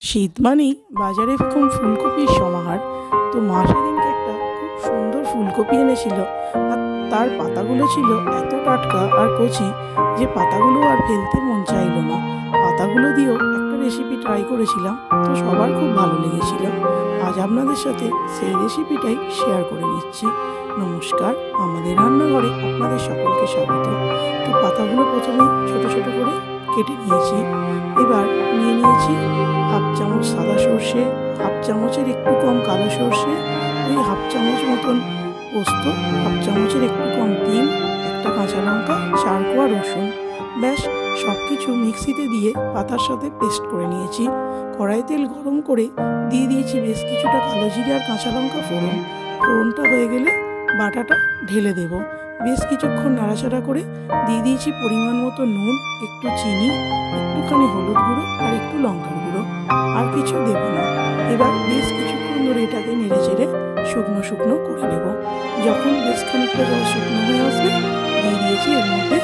শীত মানেই বাজারে এখন ফুলকপির সমাহার। তো মা সেদিনকে একটা খুব সুন্দর ফুলকপি এনেছিল, আর তার পাতাগুলো ছিল এত টাটকা আর কচি যে পাতাগুলো আর ফেলতে মন চাইল না। পাতাগুলো দিয়েও একটা রেসিপি ট্রাই করেছিলাম, তো সবার খুব ভালো লেগেছিল। আজ আপনাদের সাথে সেই রেসিপিটাই শেয়ার করে নিচ্ছি। নমস্কার, আমাদের রান্নাঘরে আপনাদের সকলকে স্বাগত। তো পাতাগুলো প্রথমে ছোট ছোট করে কেটে নিয়েছি। এবার নিয়ে নিয়েছি হাফ চামচ সাদা সর্ষে, হাফ চামচের একটু কম কালো সর্ষে, ওই হাফ চামচ মতন পোস্ত, হাফ চামচের একটু কম তিল, একটা কাঁচা লঙ্কা, 4 কোয়া রসুন। ব্যাস, সব কিছু মিক্সিতে দিয়ে পাতার সাথে পেস্ট করে নিয়েছি। কড়াই তেল গরম করে দিয়ে দিয়েছি বেশ কিছুটা কালো জিরে আর কাঁচা লঙ্কা ফোড়ন। ফোড়নটা হয়ে গেলে বাটাটা ঢেলে দেব। বেশ কিছুক্ষণ নাড়াচাড়া করে দিয়ে দিয়েছি পরিমাণ মতো নুন, একটু চিনি, একটুখানি হলুদ গুঁড়ো আর একটু লঙ্কার গুঁড়ো, আর কিছু দেব না। এবার বেশ কিছুক্ষণ ধরে এটাকে নেড়ে চেড়ে শুকনো শুকনো করে নেব। যখন বেশ খানিকটা জল শুকনো হয়ে আসবে দিয়ে দিয়েছি এর মধ্যে